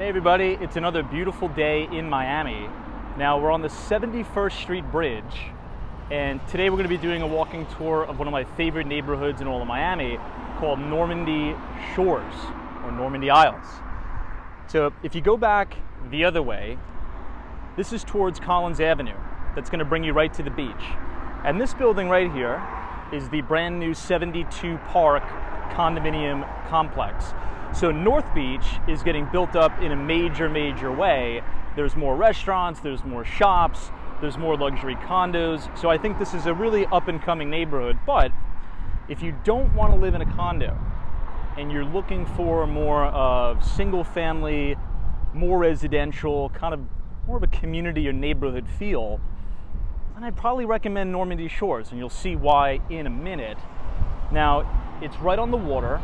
Hey everybody, it's another beautiful day in Miami. Now we're on the 71st Street Bridge, and today we're going to be doing a walking tour of one of my favorite neighborhoods in all of Miami called Normandy Shores, or Normandy Isles. So if you go back the other way, this is towards Collins Avenue. That's going to bring you right to the beach. And this building right here is the brand new 72 Park condominium complex. So North Beach is getting built up in a major way. There's more restaurants, there's more shops, there's more luxury condos. So I think this is a really up and coming neighborhood. But if you don't want to live in a condo and you're looking for more of single family, more residential, kind of more of a community or neighborhood feel, then I'd probably recommend Normandy Shores, and you'll see why in a minute. Now, it's right on the water.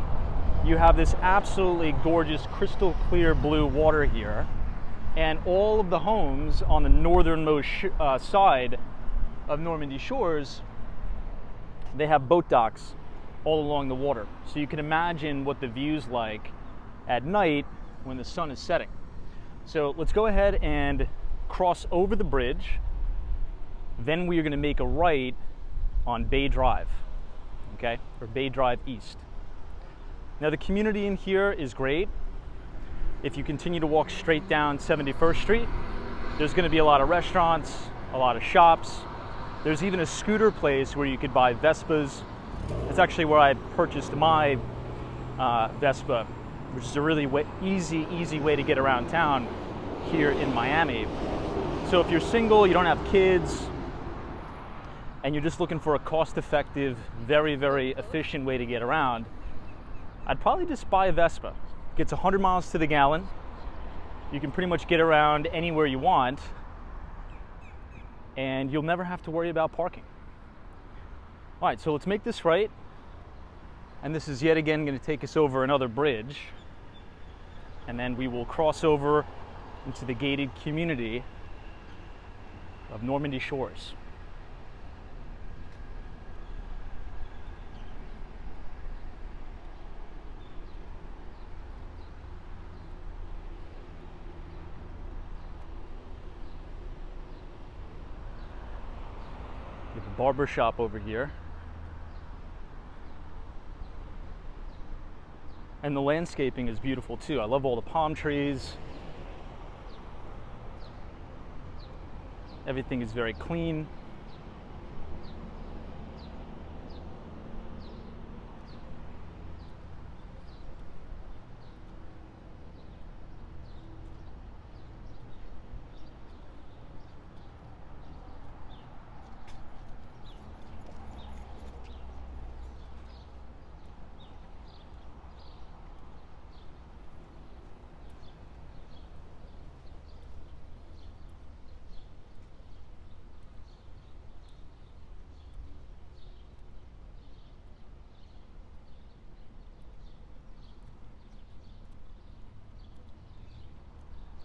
You have this absolutely gorgeous crystal clear blue water here, and all of the homes on the northernmost side of Normandy Shores, they have boat docks all along the water. So you can imagine what the view's like at night when the sun is setting. So let's go ahead and cross over the bridge. Then we are going to make a right on Bay Drive, okay, or Bay Drive East. Now the community in here is great. If you continue to walk straight down 71st Street, there's going to be a lot of restaurants, a lot of shops. There's even a scooter place where you could buy Vespas. It's actually where I purchased my Vespa, which is a really easy way to get around town here in Miami. So if you're single, you don't have kids, and you're just looking for a cost-effective, very efficient way to get around, I'd probably just buy a Vespa. It gets 100 miles to the gallon. You can pretty much get around anywhere you want, and you'll never have to worry about parking. All right, so let's make this right. And this is yet again going to take us over another bridge. And then we will cross over into the gated community of Normandy Shores. There's a barber shop over here. And the landscaping is beautiful too. I love all the palm trees. Everything is very clean.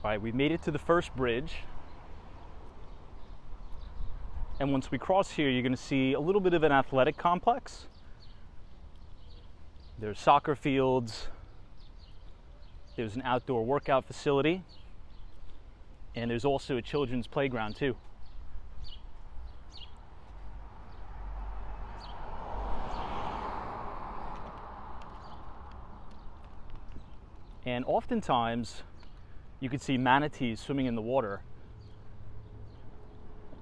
All right, we made it to the first bridge. And once we cross here, you're going to see a little bit of an athletic complex. There's soccer fields. There's an outdoor workout facility. And there's also a children's playground too. And oftentimes, you can see manatees swimming in the water.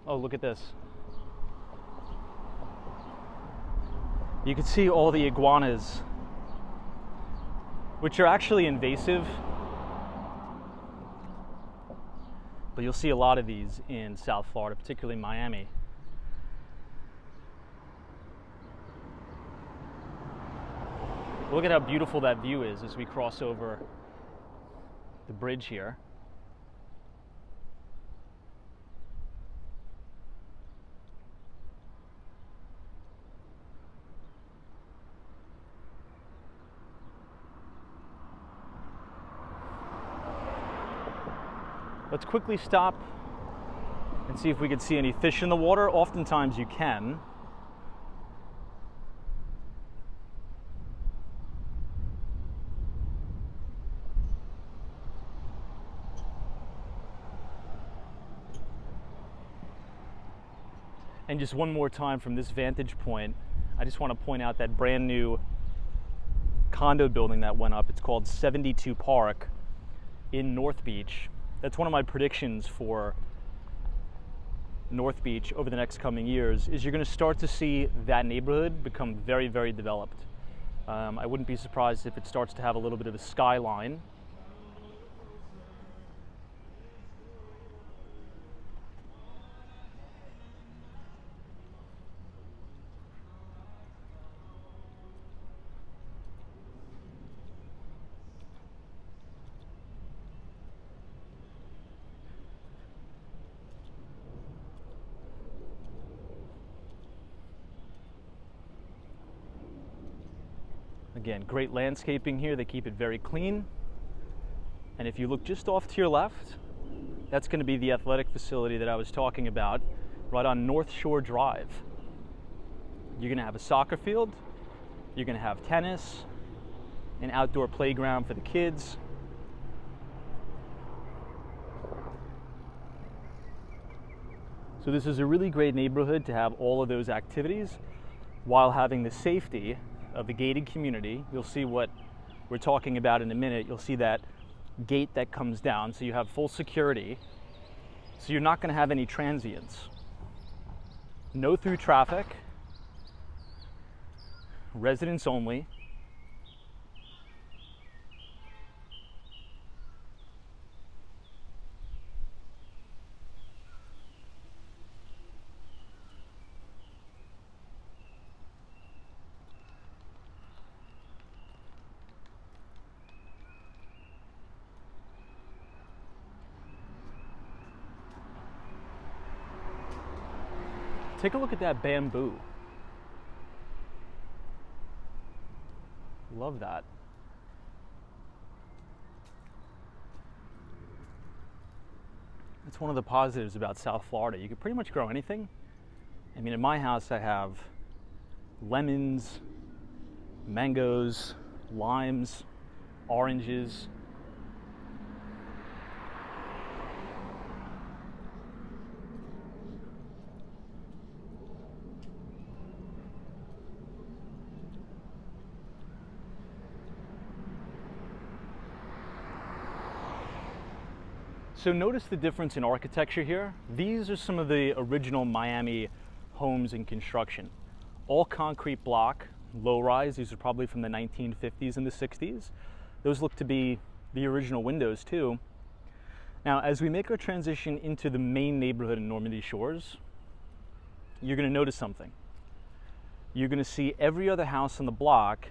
Oh, look at this. You can see all the iguanas, which are actually invasive. But you'll see a lot of these in South Florida, particularly Miami. Look at how beautiful that view is as we cross over the bridge here. Let's quickly stop and see if we can see any fish in the water. Oftentimes you can. And just one more time from this vantage point, I just want to point out that brand new condo building that went up. It's called 72 Park in North Beach. That's one of my predictions for North Beach over the next coming years, is you're going to start to see that neighborhood become very, very developed. I wouldn't be surprised if it starts to have a little bit of a skyline. Again, great landscaping here. They keep it very clean. And if you look just off to your left, that's going to be the athletic facility that I was talking about, right on North Shore Drive. You're going to have a soccer field, you're going to have tennis, an outdoor playground for the kids. So this is a really great neighborhood to have all of those activities while having the safety of the gated community. You'll see what we're talking about in a minute. You'll see that gate that comes down, so you have full security. So you're not going to have any transients. No through traffic, residents only. Take a look at that bamboo. Love that. That's one of the positives about South Florida. You can pretty much grow anything. I mean, in my house I have lemons, mangoes, limes, oranges. So notice the difference in architecture here. These are some of the original Miami homes in construction. All concrete block, low rise. These are probably from the 1950s and the 60s. Those look to be the original windows too. Now, as we make our transition into the main neighborhood in Normandy Shores, you're going to notice something. You're going to see every other house on the block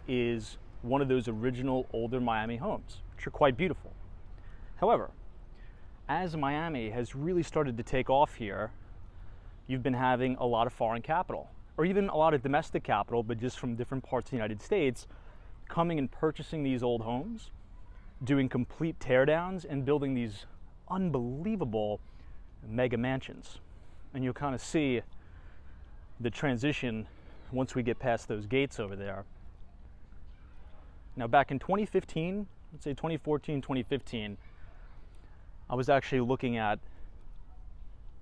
is one of those original older Miami homes, which are quite beautiful. However, as Miami has really started to take off here, you've been having a lot of foreign capital, or even a lot of domestic capital, but just from different parts of the United States, coming and purchasing these old homes, doing complete teardowns, and building these unbelievable mega mansions. And you'll kind of see the transition once we get past those gates over there. Now, back in 2015, let's say 2014, 2015, I was actually looking at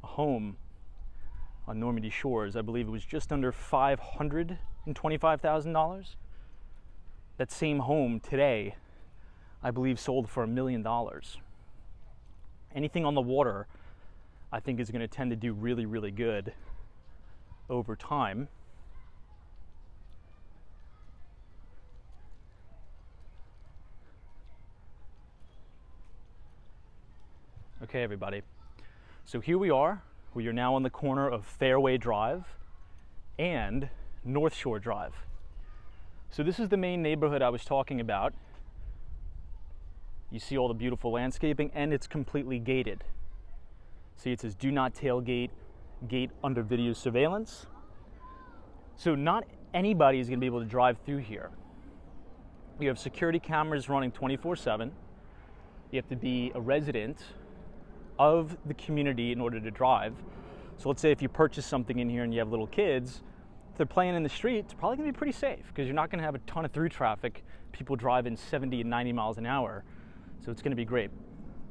a home on Normandy Shores. I believe it was just under $525,000. That same home today, I believe, sold for $1 million. Anything on the water, I think, is going to tend to do really, really good over time. Okay, everybody, so here we are. We are now on the corner of Fairway Drive and North Shore Drive. So this is the main neighborhood I was talking about. You see all the beautiful landscaping, and it's completely gated. See, it says do not tailgate, gate under video surveillance. So not anybody is going to be able to drive through here. You have security cameras running 24/7. You have to be a resident of the community in order to drive. So let's say if you purchase something in here and you have little kids, if they're playing in the street, it's probably gonna be pretty safe because you're not gonna have a ton of through traffic, people driving 70 and 90 miles an hour. So it's gonna be great.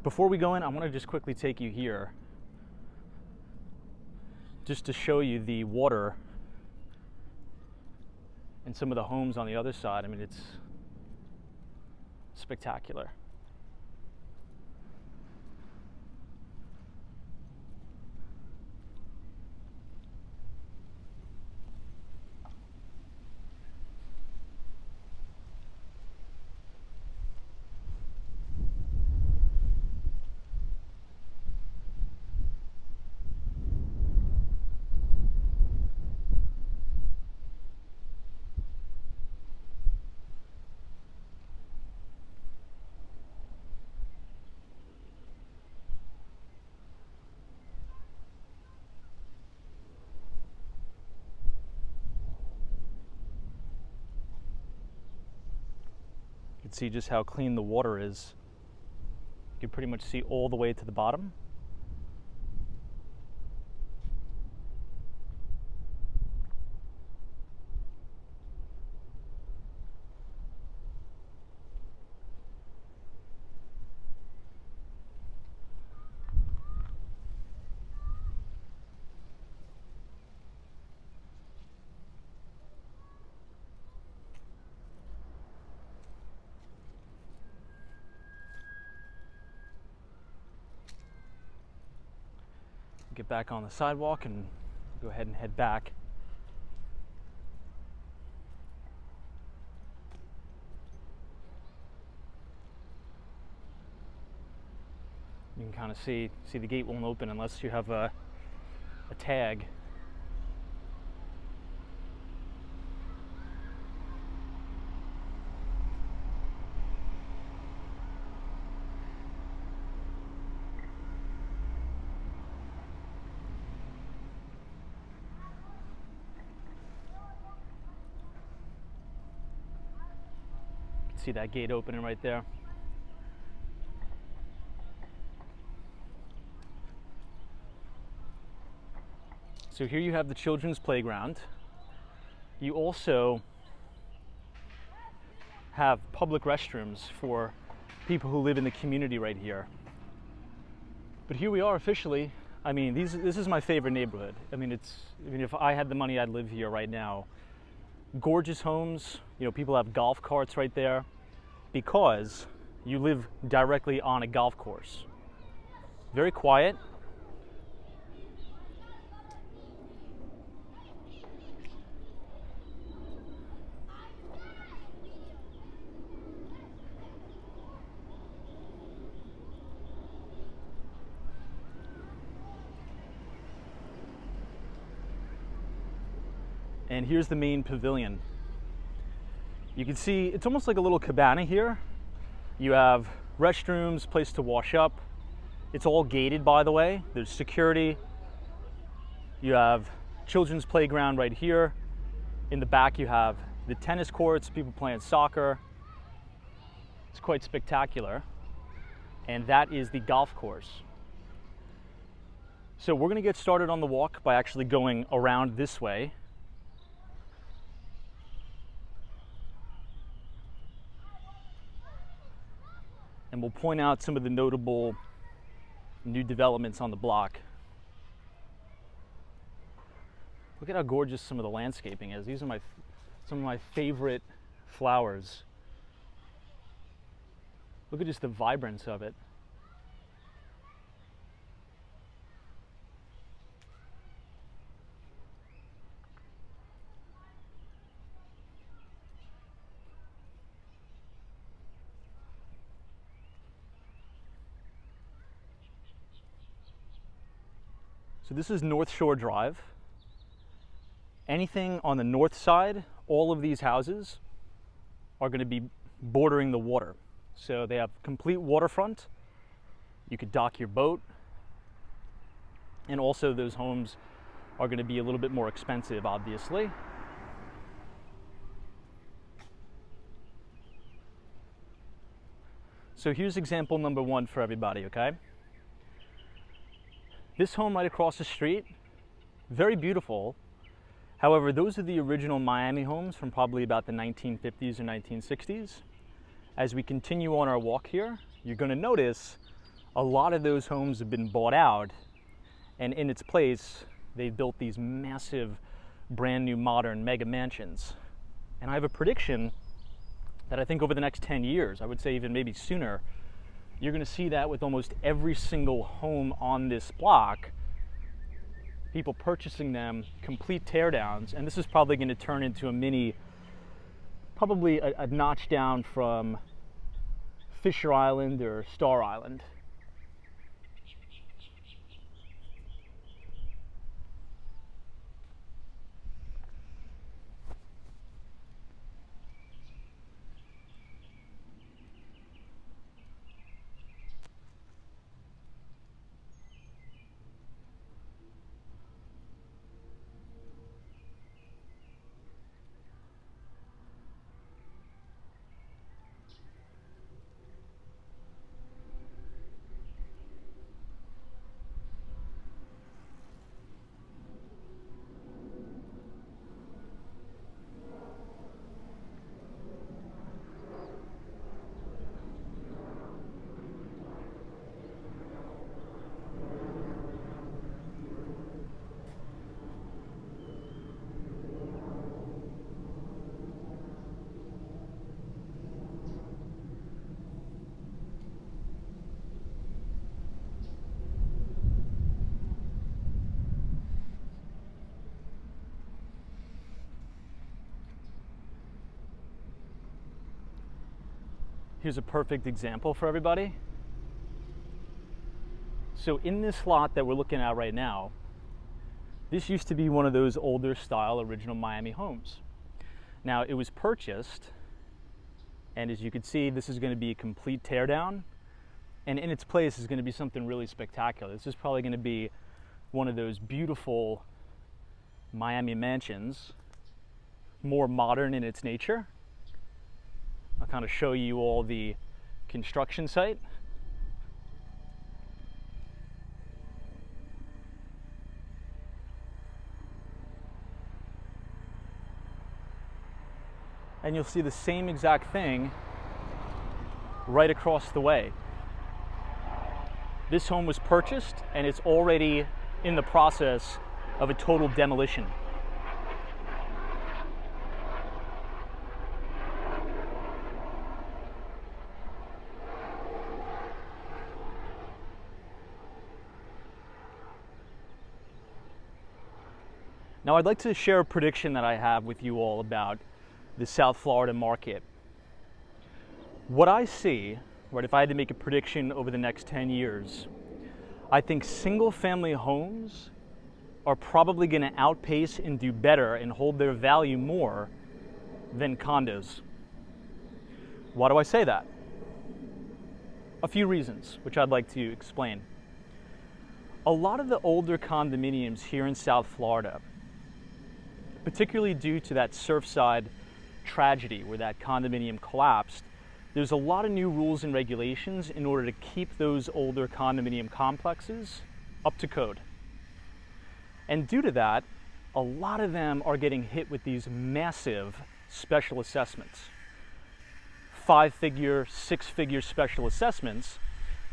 Before we go in, I wanna just quickly take you here just to show you the water and some of the homes on the other side. I mean, it's spectacular. You can see just how clean the water is. You can pretty much see all the way to the bottom. Get back on the sidewalk and go ahead and head back. You can kind of see the gate won't open unless you have a tag. See that gate opening right there. So here you have the children's playground. You also have public restrooms for people who live in the community right here. But here we are officially. I mean, this is my favorite neighborhood. I mean, if I had the money, I'd live here right now. Gorgeous homes, you know, people have golf carts right there because you live directly on a golf course. Very quiet. And here's the main pavilion. You can see it's almost like a little cabana here. You have restrooms, place to wash up. It's all gated, by the way. There's security. You have children's playground right here. In the back you have the tennis courts, people playing soccer. It's quite spectacular. And that is the golf course. So we're gonna get started on the walk by actually going around this way. And we'll point out some of the notable new developments on the block. Look at how gorgeous some of the landscaping is. These are some of my favorite flowers. Look at just the vibrance of it. So this is North Shore Drive. Anything on the north side, all of these houses are going to be bordering the water. So they have complete waterfront. You could dock your boat. And also those homes are going to be a little bit more expensive, obviously. So here's example number one for everybody, okay? This home right across the street, very beautiful. However, those are the original Miami homes from probably about the 1950s or 1960s. As we continue on our walk here, you're going to notice a lot of those homes have been bought out, and in its place, they've built these massive, brand new, modern mega mansions. And I have a prediction that I think over the next 10 years, I would say even maybe sooner, you're going to see that with almost every single home on this block, people purchasing them, complete teardowns, and this is probably going to turn into a mini, probably a notch down from Fisher Island or Star Island. Here's a perfect example for everybody. So in this lot that we're looking at right now, this used to be one of those older style original Miami homes. Now it was purchased, and as you can see, this is going to be a complete teardown, and in its place is going to be something really spectacular. This is probably going to be one of those beautiful Miami mansions, more modern in its nature. I'll kind of show you all the construction site. And you'll see the same exact thing right across the way. This home was purchased and it's already in the process of a total demolition. Now I'd like to share a prediction that I have with you all about the South Florida market. What I see, right, if I had to make a prediction over the next 10 years, I think single family homes are probably going to outpace and do better and hold their value more than condos. Why do I say that? A few reasons, which I'd like to explain. A lot of the older condominiums here in South Florida, particularly due to that Surfside tragedy where that condominium collapsed, there's a lot of new rules and regulations in order to keep those older condominium complexes up to code. And due to that, a lot of them are getting hit with these massive special assessments. 5-figure, 6-figure special assessments,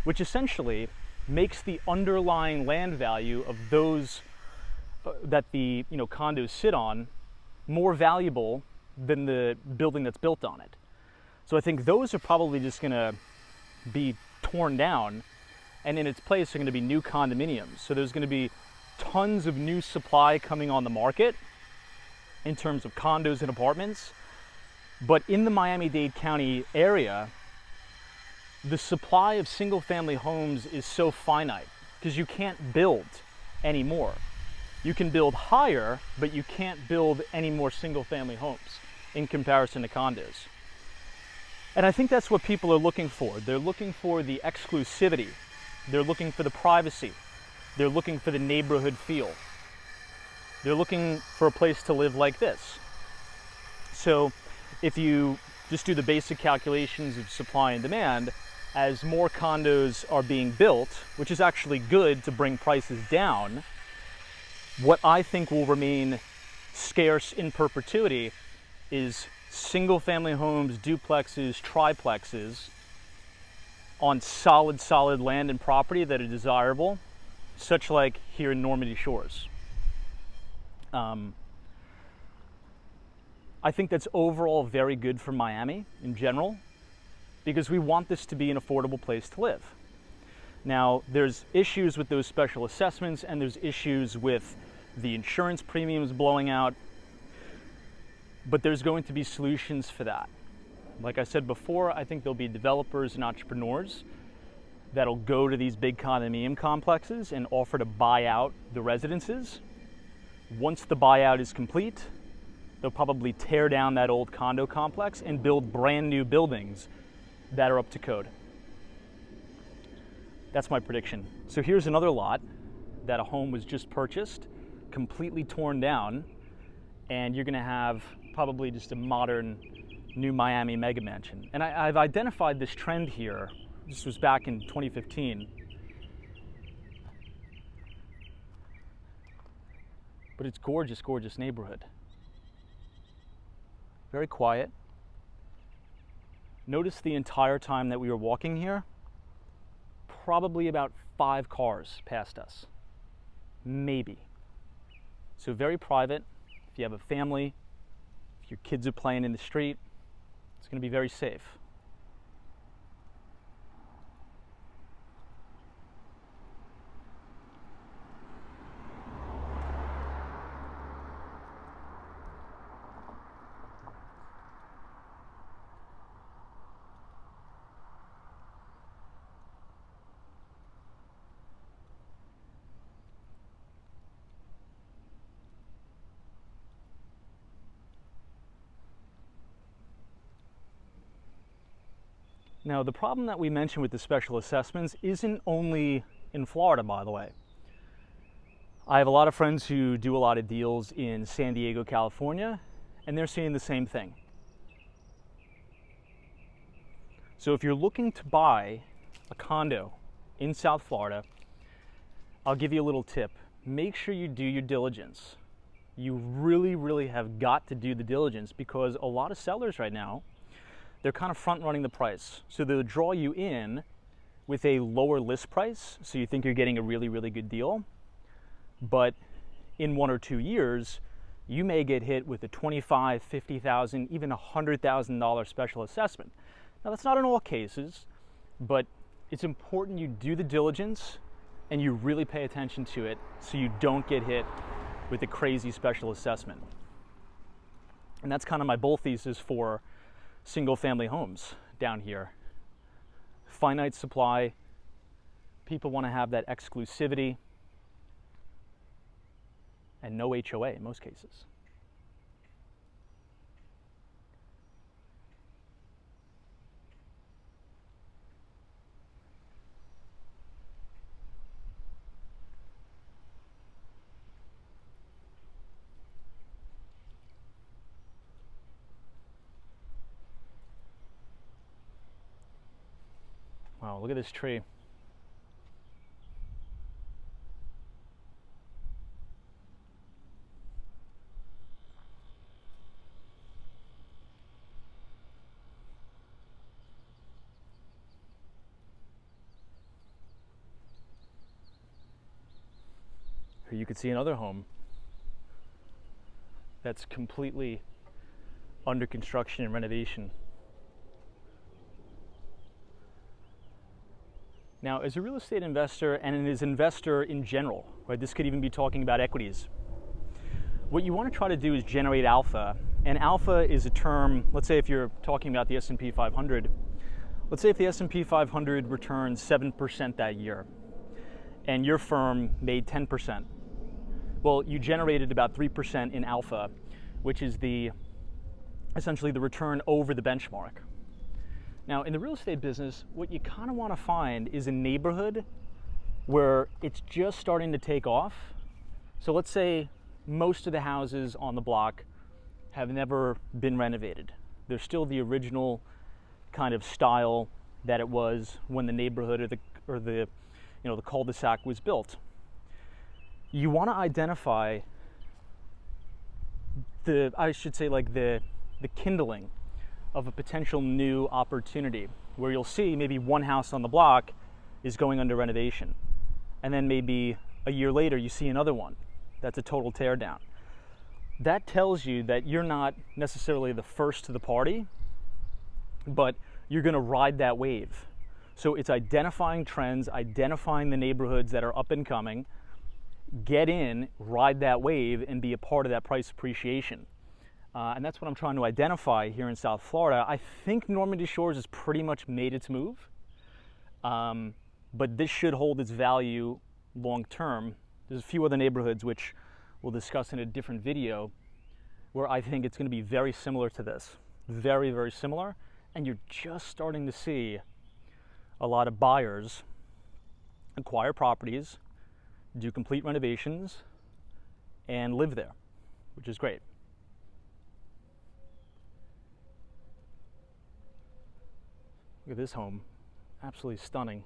which essentially makes the underlying land value of those that the condos sit on more valuable than the building that's built on it. So I think those are probably just going to be torn down, and in its place are going to be new condominiums. So there's going to be tons of new supply coming on the market in terms of condos and apartments. But in the Miami-Dade County area, the supply of single family homes is so finite because you can't build anymore. You can build higher, but you can't build any more single family homes in comparison to condos. And I think that's what people are looking for. They're looking for the exclusivity. They're looking for the privacy. They're looking for the neighborhood feel. They're looking for a place to live like this. So if you just do the basic calculations of supply and demand, as more condos are being built, which is actually good to bring prices down, what I think will remain scarce in perpetuity is single family homes, duplexes, triplexes on solid land and property that are desirable, such like here in Normandy Shores. I think that's overall very good for Miami in general, because we want this to be an affordable place to live. Now, there's issues with those special assessments, and there's issues with the insurance premiums blowing out, but there's going to be solutions for that. Like I said before, I think there'll be developers and entrepreneurs that'll go to these big condominium complexes and offer to buy out the residences. Once the buyout is complete, they'll probably tear down that old condo complex and build brand new buildings that are up to code. That's my prediction. So here's another lot that a home was just purchased, completely torn down, and you're gonna have probably just a modern new Miami mega mansion. And I've identified this trend here. This was back in 2015. But it's gorgeous, gorgeous neighborhood. Very quiet. Notice the entire time that we were walking here, probably about 5 cars passed us, maybe. So very private. If you have a family, if your kids are playing in the street, it's going to be very safe. Now, the problem that we mentioned with the special assessments isn't only in Florida, by the way. I have a lot of friends who do a lot of deals in San Diego, California, and they're seeing the same thing. So if you're looking to buy a condo in South Florida, I'll give you a little tip. Make sure you do your diligence. You really, really have got to do the diligence, because a lot of sellers right now, they're kind of front running the price. So they'll draw you in with a lower list price, so you think you're getting a really, really good deal. But in 1 or 2 years, you may get hit with a $25,000, $50,000, even $100,000 special assessment. Now, that's not in all cases, but it's important you do the diligence and you really pay attention to it so you don't get hit with a crazy special assessment. And that's kind of my bull thesis for single family homes down here. Finite supply. People want to have that exclusivity, and no HOA in most cases. Wow, look at this tree. Here you could see another home that's completely under construction and renovation. Now, as a real estate investor and as an investor in general, right, this could even be talking about equities, what you want to try to do is generate alpha. And alpha is a term, let's say if you're talking about the S&P 500, let's say if the S&P 500 returns 7% that year and your firm made 10%. Well, you generated about 3% in alpha, which is essentially the return over the benchmark. Now, in the real estate business, what you kind of want to find is a neighborhood where it's just starting to take off. So let's say most of the houses on the block have never been renovated. They're still the original kind of style that it was when the neighborhood or the cul-de-sac was built. You want to identify the kindling of a potential new opportunity, where you'll see maybe one house on the block is going under renovation, and then maybe a year later you see another one that's a total tear down. that tells you that you're not necessarily the first to the party, but you're going to ride that wave. So it's identifying trends, identifying the neighborhoods that are up and coming, get in, ride that wave, and be a part of that price appreciation. And that's what I'm trying to identify here in South Florida. I think Normandy Shores has pretty much made its move, but this should hold its value long term. There's a few other neighborhoods which we'll discuss in a different video where I think it's going to be very similar to this. Very, very similar. And you're just starting to see a lot of buyers acquire properties, do complete renovations, and live there, which is great. Look at this home. Absolutely stunning.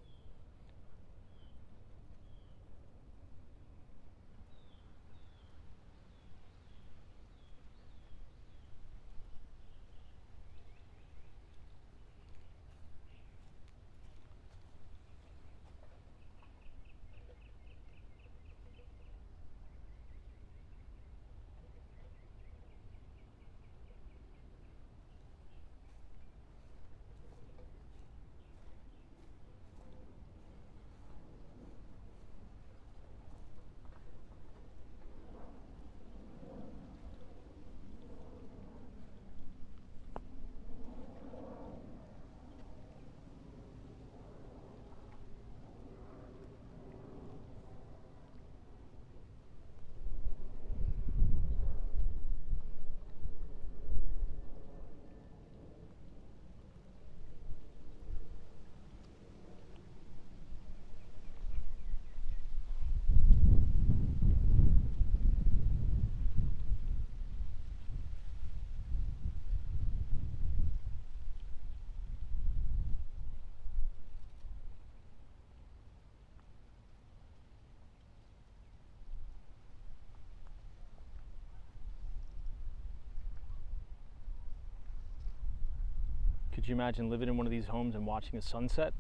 Could you imagine living in one of these homes and watching a sunset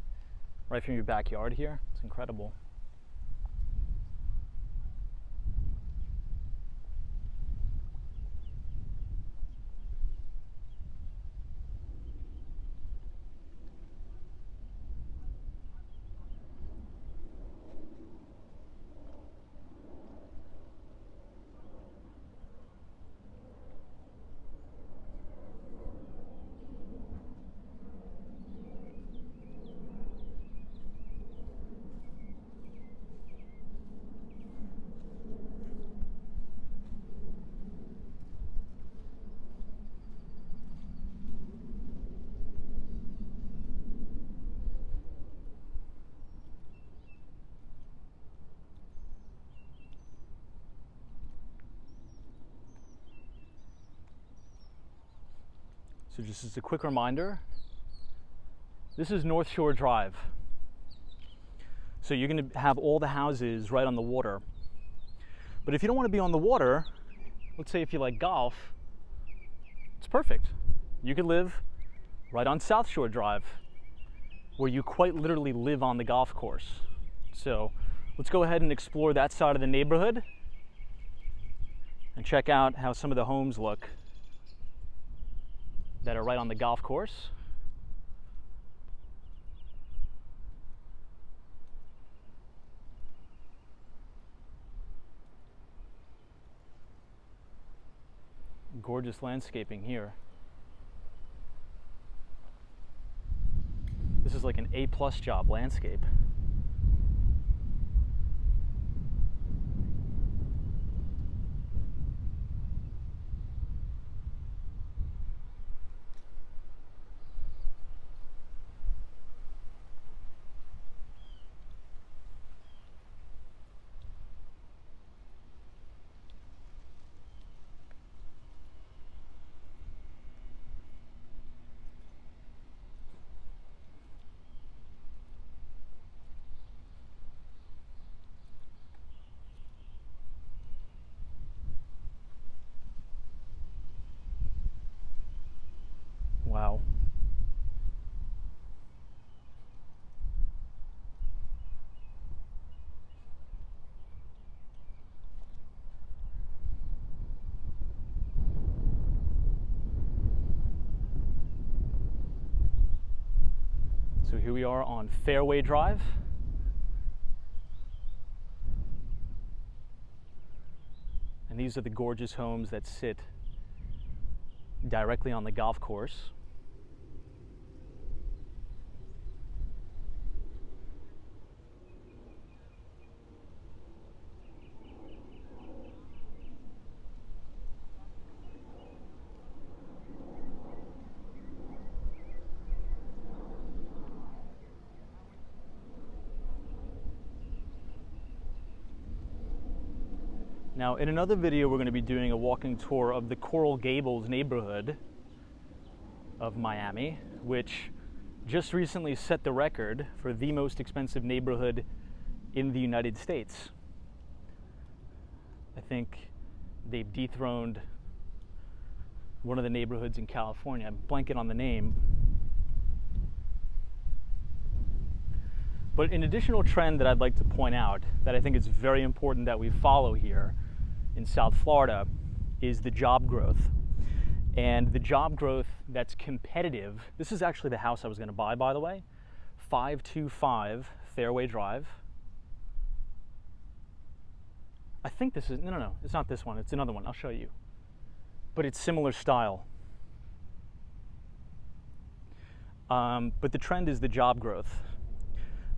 right from your backyard here? It's incredible. So just as a quick reminder, this is North Shore Drive. So you're going to have all the houses right on the water. But if you don't want to be on the water, let's say if you like golf, it's perfect. You could live right on South Shore Drive, where you quite literally live on the golf course. So let's go ahead and explore that side of the neighborhood and check out how some of the homes look that are right on the golf course. Gorgeous landscaping here. This is like an A+ job landscape. So here we are on Fairway Drive. And these are the gorgeous homes that sit directly on the golf course. Now, in another video, we're going to be doing a walking tour of the Coral Gables neighborhood of Miami, which just recently set the record for the most expensive neighborhood in the United States. I think they've dethroned one of the neighborhoods in California. I'm blanking on the name. But an additional trend that I'd like to point out that I think is very important that we follow here in South Florida is the job growth. And the job growth that's competitive. This is actually the house I was going to buy, by the way. 525 Fairway Drive. I think this is, no, it's not this one. It's another one. I'll show you. But it's similar style. But the trend is the job growth.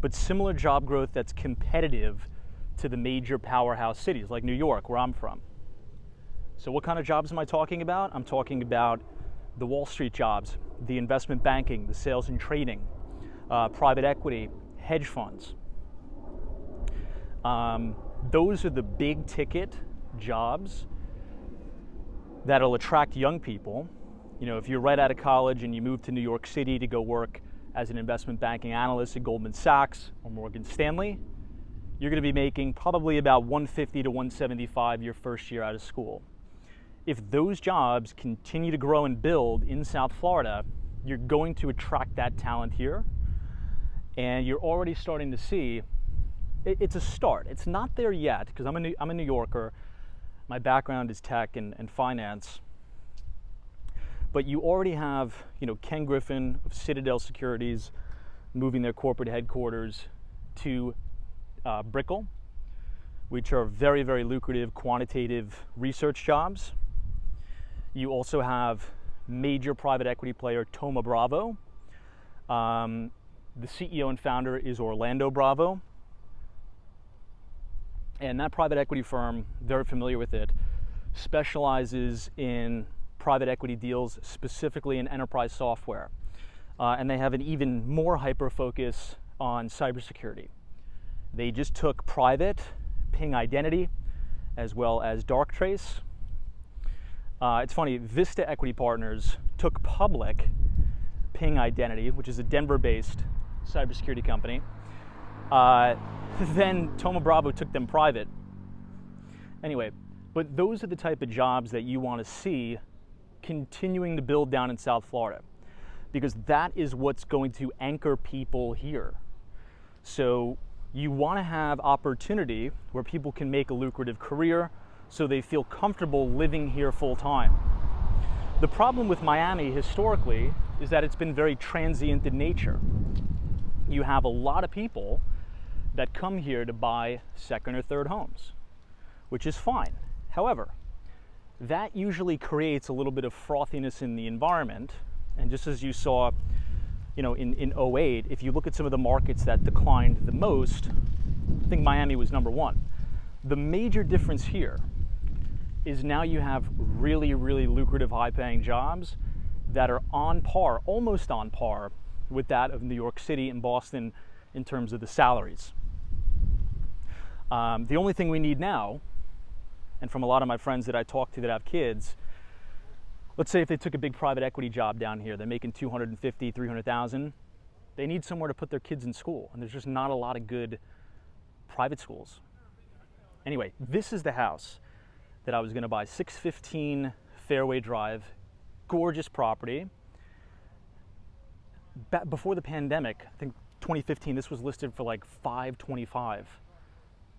But similar job growth that's competitive to the major powerhouse cities like New York, where I'm from. So what kind of jobs am I talking about? I'm talking about the Wall Street jobs, the investment banking, the sales and trading, private equity, hedge funds. Those are the big ticket jobs that'll attract young people. You know, if you're right out of college and you move to New York City to go work as an investment banking analyst at Goldman Sachs or Morgan Stanley, you're going to be making probably about $150 to $175 your first year out of school. If those jobs continue to grow and build in South Florida, you're going to attract that talent here. And you're already starting to see, it's a start. It's not there yet, because I'm a New Yorker. My background is tech and finance. But you already have, Ken Griffin of Citadel Securities moving their corporate headquarters to Brickell, which are very, very lucrative quantitative research jobs. You also have major private equity player Thoma Bravo. The CEO and founder is Orlando Bravo. And that private equity firm, very familiar with it, specializes in private equity deals, specifically in enterprise software. And they have an even more hyper focus on cybersecurity. They just took private Ping Identity as well as Darktrace. It's funny, Vista Equity Partners took public Ping Identity, which is a Denver-based cybersecurity company. Then Thoma Bravo took them private. Anyway, but those are the type of jobs that you want to see continuing to build down in South Florida, because that is what's going to anchor people here. So you want to have opportunity where people can make a lucrative career so they feel comfortable living here full time. The problem with Miami historically is that it's been very transient in nature. You have a lot of people that come here to buy second or third homes, which is fine. However, that usually creates a little bit of frothiness in the environment. And just as you saw, in 08, if you look at some of the markets that declined the most, I think Miami was number one. The major difference here is now you have really, really lucrative, high-paying jobs that are on par, almost on par, with that of New York City and Boston in terms of the salaries. The only thing we need now, and from a lot of my friends that I talk to that have kids, let's say if they took a big private equity job down here, they're making $250,000, $300,000. They need somewhere to put their kids in school, and there's just not a lot of good private schools. Anyway, this is the house that I was going to buy, 615 Fairway Drive, gorgeous property. Before the pandemic, I think 2015, this was listed for like $525.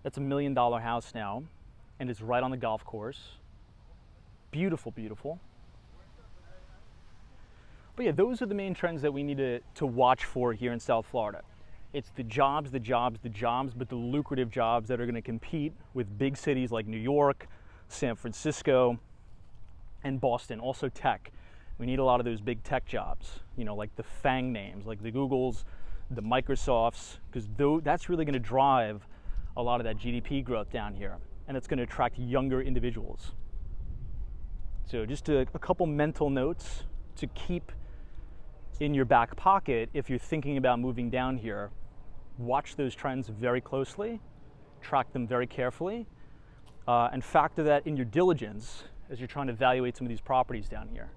That's $1 million house now, and it's right on the golf course. Beautiful, beautiful. But yeah, those are the main trends that we need to watch for here in South Florida. It's the jobs, the jobs, the jobs, but the lucrative jobs that are going to compete with big cities like New York, San Francisco, and Boston. Also tech. We need a lot of those big tech jobs, you know, like the FANG names, like the Googles, the Microsofts, because that's really going to drive a lot of that GDP growth down here, and it's going to attract younger individuals. So just a couple mental notes to keep in your back pocket if you're thinking about moving down here. Watch those trends very closely, track them very carefully, and factor that in your diligence as you're trying to evaluate some of these properties down here.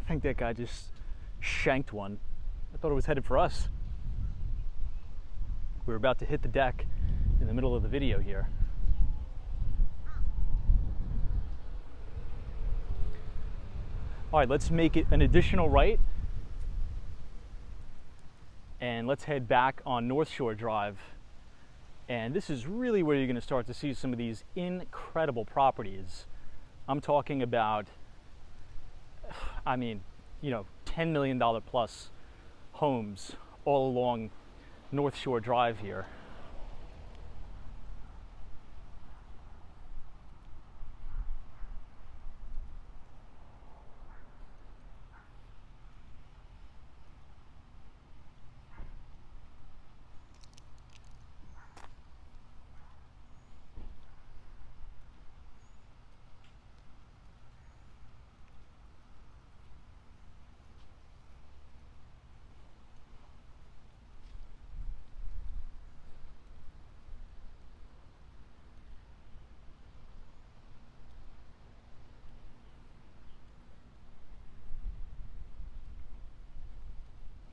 I think that guy just shanked one. I thought it was headed for us. We were about to hit the deck in the middle of the video here. All right, let's make it an additional right. And let's head back on North Shore Drive. And this is really where you're going to start to see some of these incredible properties. I'm talking about, I mean, you know, $10 million plus homes all along North Shore Drive here.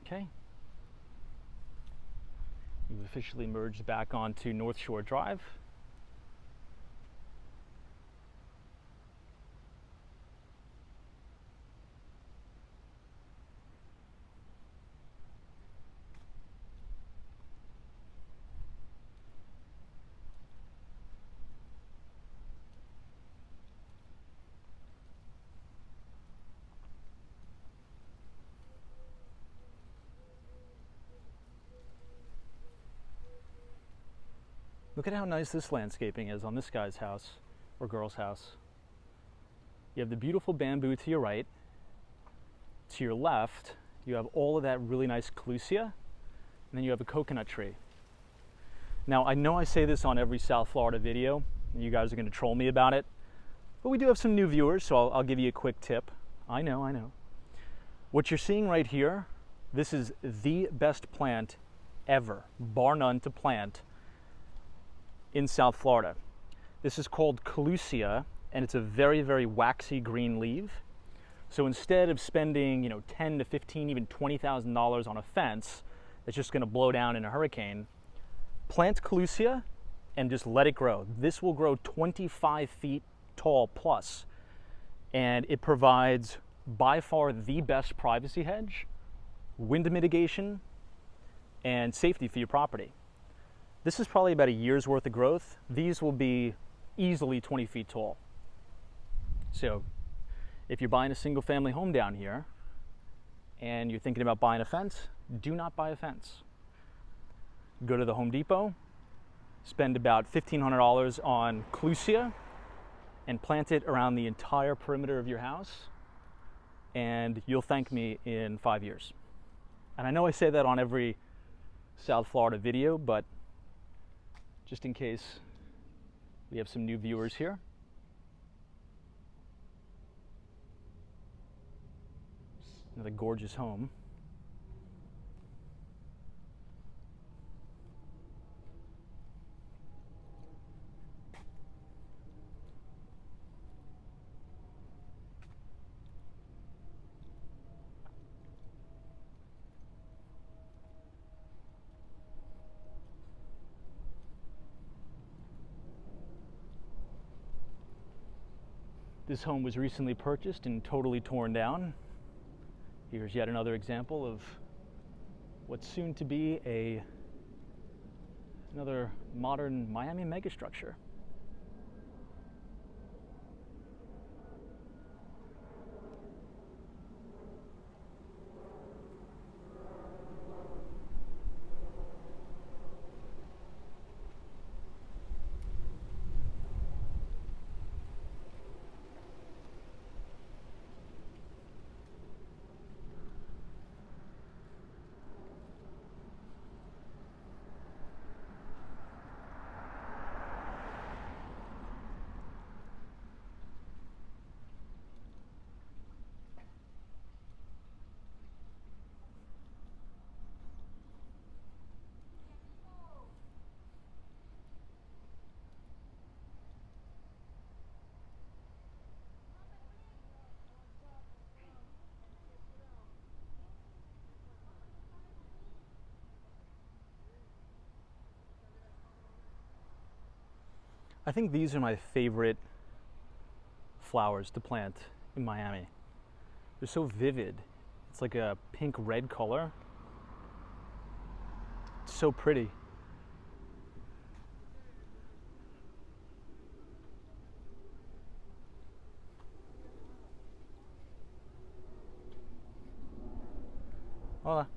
Okay. We've officially merged back onto North Shore Drive. Look at how nice this landscaping is on this guy's house or girl's house. You have the beautiful bamboo to your right. To your left, you have all of that really nice clusia, and then you have a coconut tree. Now, I know I say this on every South Florida video, and you guys are going to troll me about it, but we do have some new viewers, so I'll give you a quick tip. I know. What you're seeing right here, this is the best plant ever, bar none, to plant in South Florida. This is called clusia, and it's a very, very waxy green leaf. So instead of spending, you know, $10 to $15, even $20,000 on a fence that's just going to blow down in a hurricane, plant clusia and just let it grow. This will grow 25 feet tall plus, and it provides by far the best privacy hedge, wind mitigation, and safety for your property. This is probably about a year's worth of growth. These will be easily 20 feet tall. So if you're buying a single family home down here, and you're thinking about buying a fence, do not buy a fence. Go to the Home Depot, spend about $1,500 on clusia, and plant it around the entire perimeter of your house, and you'll thank me in 5 years. And I know I say that on every South Florida video, but just in case we have some new viewers here. Another gorgeous home. This home was recently purchased and totally torn down. Here's yet another example of what's soon to be another modern Miami megastructure. I think these are my favorite flowers to plant in Miami. They're so vivid. It's like a pink-red color. It's so pretty. Hola.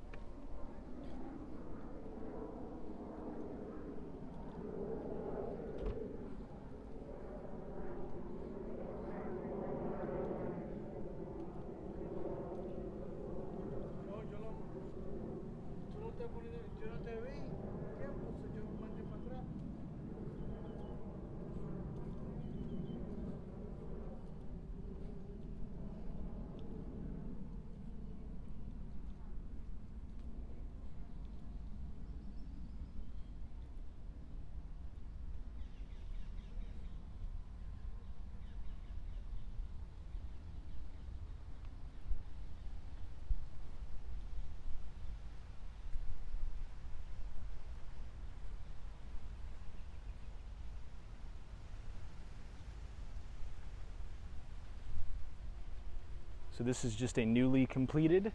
So this is just a newly completed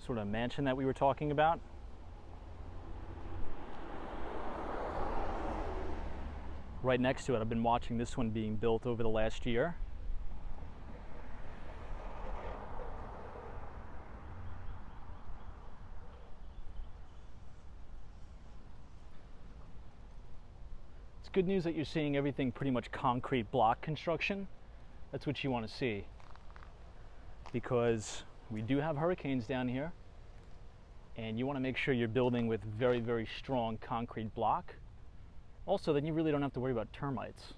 sort of mansion that we were talking about. Right next to it, I've been watching this one being built over the last year. It's good news that you're seeing everything pretty much concrete block construction. That's what you want to see, because we do have hurricanes down here, and you want to make sure you're building with very, very strong concrete block. Also, then you really don't have to worry about termites.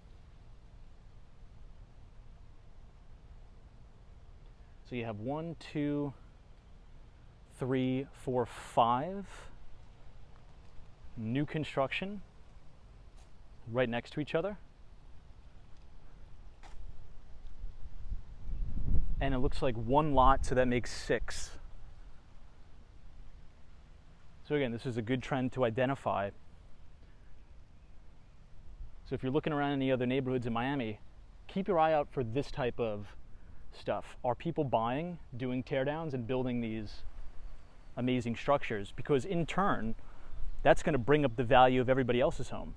So you have 1, 2, 3, 4, 5 new construction right next to each other. And it looks like one lot, so that makes 6. So again, this is a good trend to identify. So if you're looking around any other neighborhoods in Miami, keep your eye out for this type of stuff. Are people buying, doing teardowns, and building these amazing structures? Because in turn, that's going to bring up the value of everybody else's home.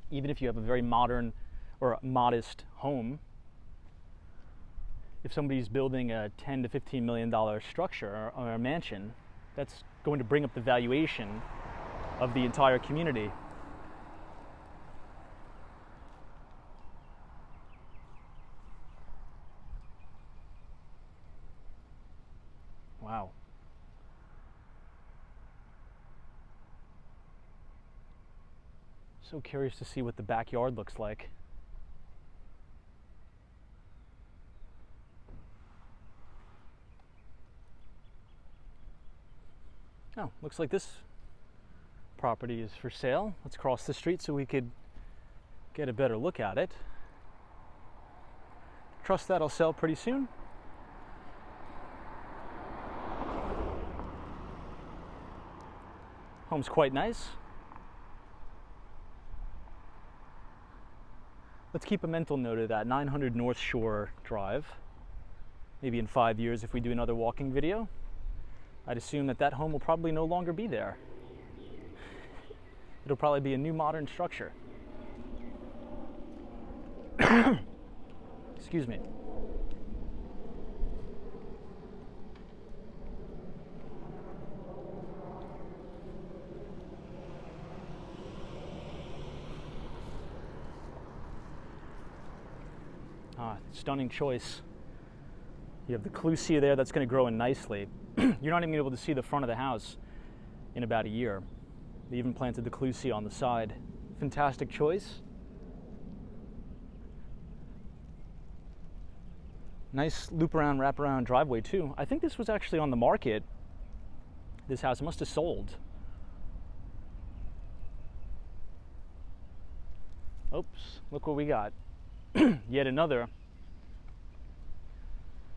Even if you have a very modern or modest home, if somebody's building a $10 to $15 million structure or a mansion, that's going to bring up the valuation of the entire community. Wow. So curious to see what the backyard looks like. Oh, looks like this property is for sale. Let's cross the street so we could get a better look at it. Trust that'll sell pretty soon. Home's quite nice. Let's keep a mental note of that, 900 North Shore Drive. Maybe in 5 years if we do another walking video, I'd assume that that home will probably no longer be there. It'll probably be a new modern structure. Excuse me. Stunning choice. You have the clusia there that's going to grow in nicely. You're not even able to see the front of the house in about a year. They even planted the clusia on the side. Fantastic choice. Nice loop around, wrap around driveway too. I think this was actually on the market. This house must have sold. Oops, look what we got. Yet another.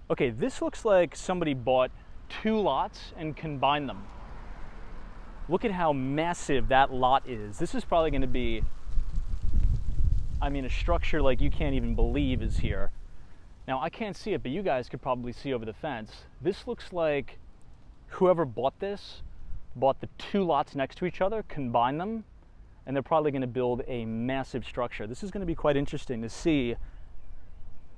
Okay, this looks like somebody bought 2 lots and combined them. Look at how massive that lot is. This is probably going to be, I mean, a structure like you can't even believe is here. Now, I can't see it, but you guys could probably see over the fence. This looks like whoever bought this bought the 2 lots next to each other, combined them, and they're probably going to build a massive structure. This is going to be quite interesting to see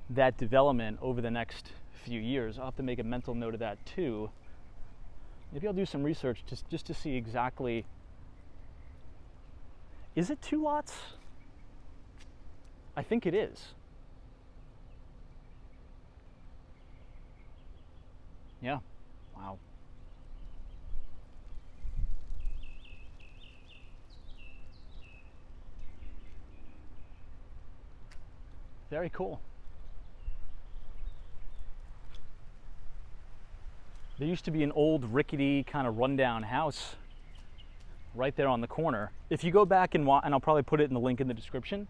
that development over the next few years. I'll have to make a mental note of that too. Maybe I'll do some research just to see exactly. Is it 2 lots? I think it is. Yeah. Wow. Very cool. There used to be an old rickety kind of rundown house right there on the corner. If you go back and watch, and I'll probably put it in the link in the description,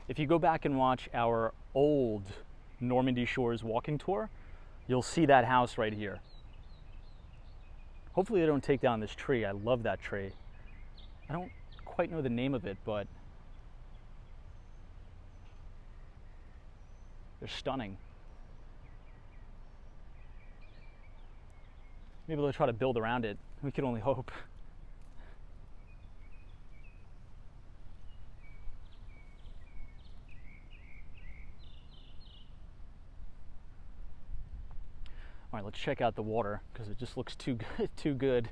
if you go back and watch our old Normandy Shores walking tour, you'll see that house right here. Hopefully they don't take down this tree. I love that tree. I don't quite know the name of it, but they're stunning. Maybe they'll try to build around it. We can only hope. All right, let's check out the water because it just looks too good. Too good.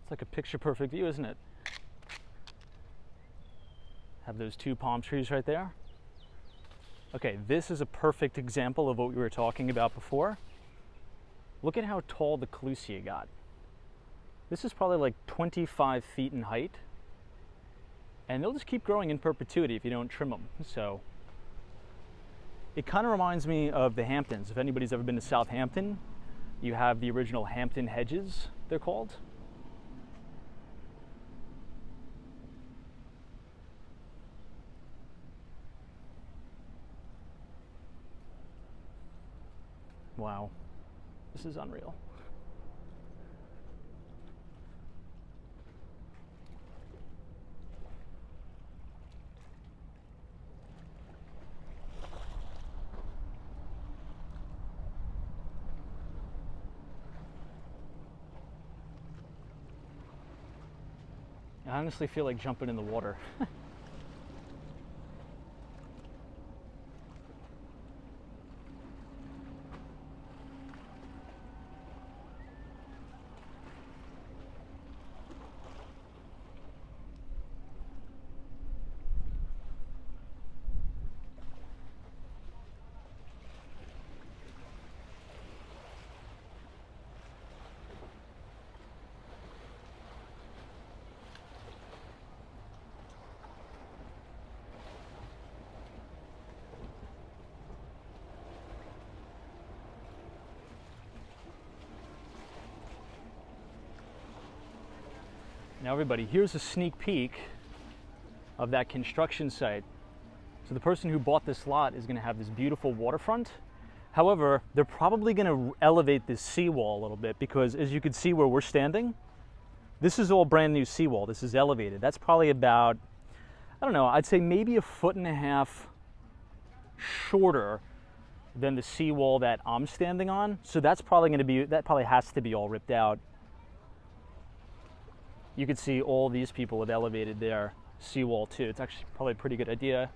It's like a picture-perfect view, isn't it? Have those 2 palm trees right there. Okay, this is a perfect example of what we were talking about before. Look at how tall the clusia got. This is probably like 25 feet in height. And they'll just keep growing in perpetuity if you don't trim them. So it kind of reminds me of the Hamptons. If anybody's ever been to Southampton, you have the original Hampton hedges, they're called. Wow, this is unreal. I honestly feel like jumping in the water. Now everybody, here's a sneak peek of that construction site. So the person who bought this lot is going to have this beautiful waterfront. However, they're probably going to elevate this seawall a little bit because as you can see where we're standing, this is all brand new seawall. This is elevated. That's probably about, I don't know, I'd say maybe 1.5 feet shorter than the seawall that I'm standing on. So that's probably going to be, that probably has to be all ripped out. You can see all these people have elevated their seawall too. It's actually probably a pretty good idea.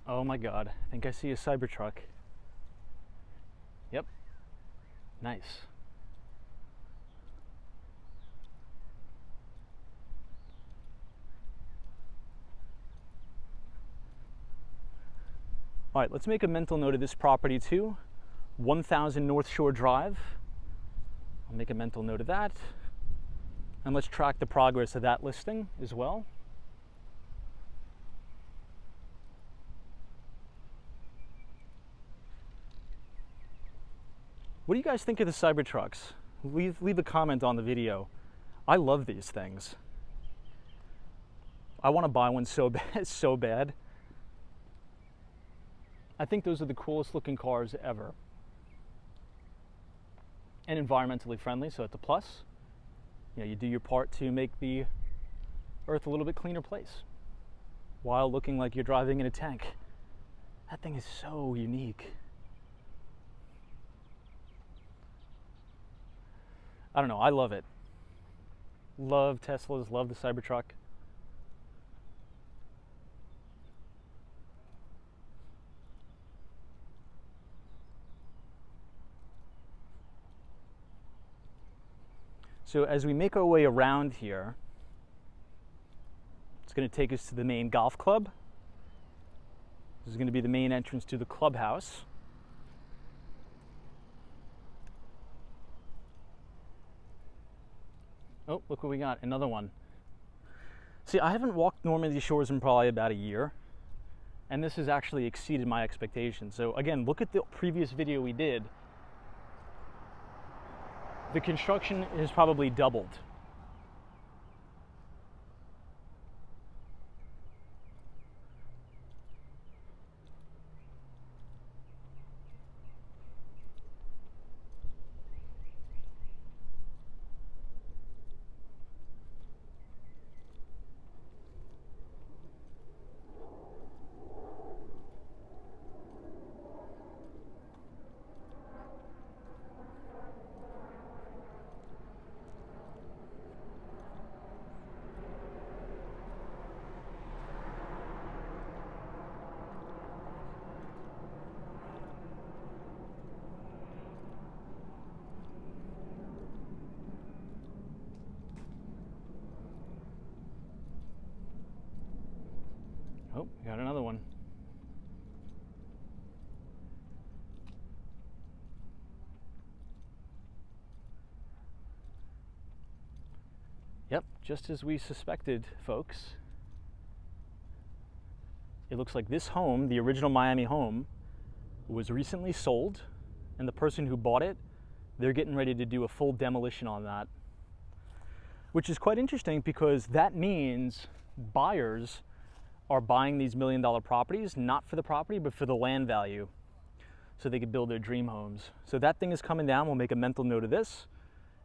Oh my God, I think I see a Cybertruck. Yep, nice. All right, let's make a mental note of this property too. 1000 North Shore Drive. I'll make a mental note of that. And let's track the progress of that listing as well. What do you guys think of the Cybertrucks? Leave a comment on the video. I love these things. I want to buy one so bad, so bad. I think those are the coolest looking cars ever. And environmentally friendly, so it's a plus. You know, you do your part to make the Earth a little bit cleaner place while looking like you're driving in a tank. That thing is so unique. I don't know, I love it. Love Teslas, love the Cybertruck. So as we make our way around here, it's going to take us to the main golf club. This is going to be the main entrance to the clubhouse. Oh, look what we got, another one. See, I haven't walked Normandy shores in probably about a year, and this has actually exceeded my expectations. So again, look at the previous video we did. The construction has probably doubled. Oh, we got another one. Yep, just as we suspected, folks. It looks like this home, the original Miami home, was recently sold, and the person who bought it, they're getting ready to do a full demolition on that. which is quite interesting because that means buyers are buying these $1 million properties, not for the property, but for the land value, so they could build their dream homes. So that thing is coming down. We'll make a mental note of this.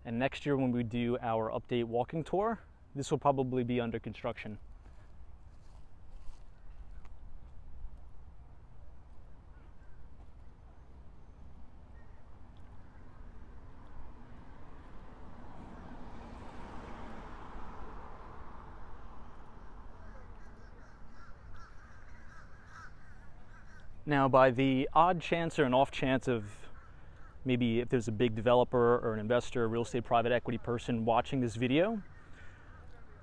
And next year when we do our update walking tour, this will probably be under construction. Now, by the odd chance or an off chance of maybe if there's a big developer or an investor, a real estate private equity person watching this video,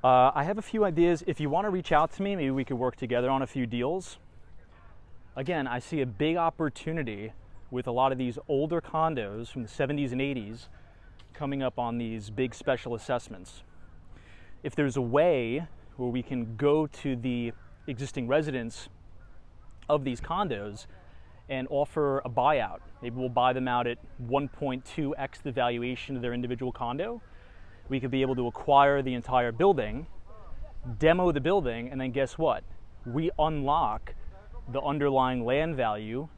I have a few ideas. If you want to reach out to me, maybe we could work together on a few deals. Again, I see a big opportunity with a lot of these older condos from the 70s and 80s coming up on these big special assessments. If there's a way where we can go to the existing residents of these condos and offer a buyout. Maybe we'll buy them out at 1.2x the valuation of their individual condo. We could be able to acquire the entire building, demo the building, and then guess what? We unlock the underlying land value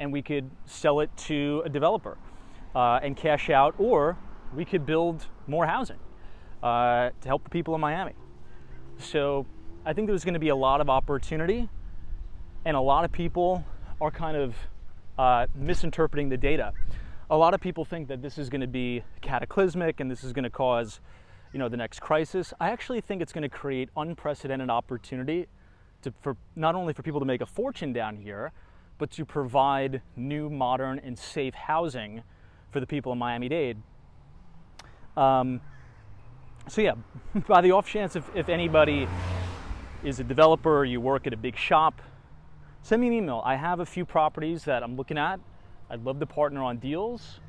and we could sell it to a developer and cash out, or we could build more housing to help the people in Miami. So I think there's going to be a lot of opportunity, and a lot of people are kind of misinterpreting the data. A lot of people think that this is going to be cataclysmic and this is going to cause, the next crisis. I actually think it's going to create unprecedented opportunity for not only for people to make a fortune down here, but to provide new, modern, and safe housing for the people in Miami-Dade. So yeah, by the off chance if anybody is a developer or you work at a big shop, send me an email. I have a few properties that I'm looking at. I'd love to partner on deals,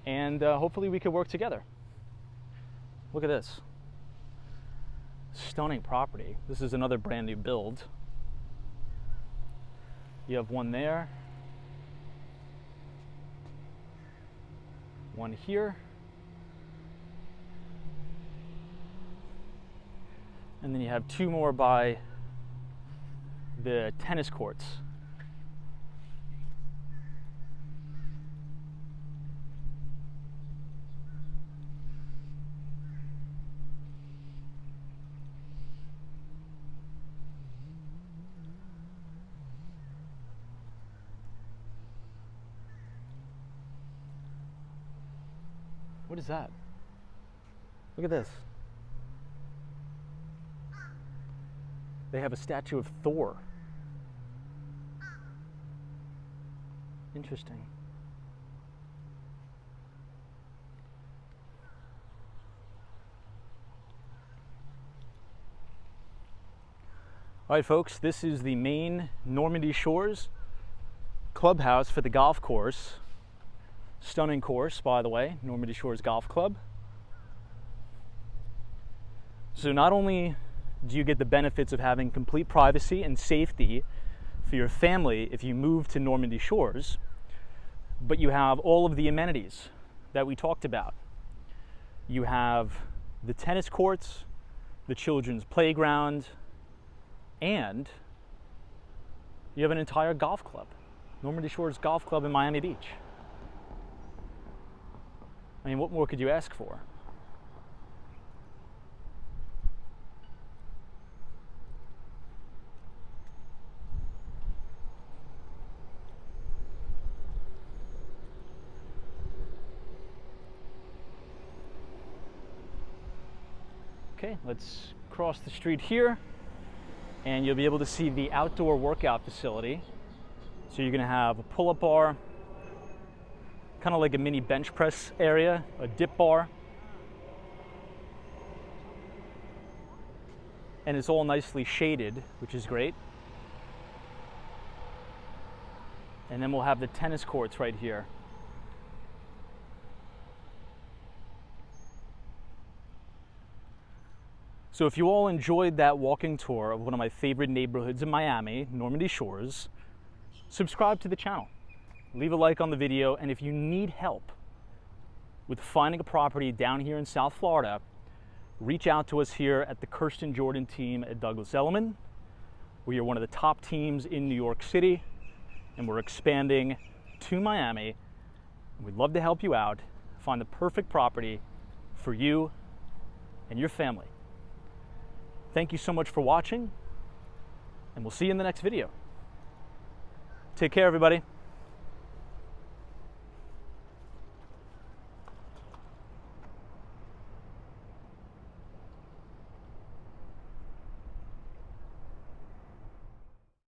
and hopefully we could work together. Look at this. Stunning property. This is another brand new build. You have one there, one here, and then you have two more by the tennis courts. What is that? Look at this. They have a statue of Thor. Interesting. All right, folks, this is the main Normandy Shores clubhouse for the golf course. Stunning course, by the way, Normandy Shores Golf Club. So not only do you get the benefits of having complete privacy and safety for your family if you move to Normandy Shores, but you have all of the amenities that we talked about. You have the tennis courts, the children's playground, and you have an entire golf club, Normandy Shores Golf Club in Miami Beach. I mean, what more could you ask for? Okay, let's cross the street here, and you'll be able to see the outdoor workout facility. So you're gonna have a pull-up bar, kind of like a mini bench press area, a dip bar, and it's all nicely shaded, which is great. And then we'll have the tennis courts right here. So if you all enjoyed that walking tour of one of my favorite neighborhoods in Miami, Normandy Shores, subscribe to the channel. Leave a like on the video, and if you need help with finding a property down here in South Florida, reach out to us here at the Kirsten Jordan team at Douglas Elliman. We are one of the top teams in New York City, and we're expanding to Miami. And we'd love to help you out, find the perfect property for you and your family. Thank you so much for watching, and we'll see you in the next video. Take care, everybody.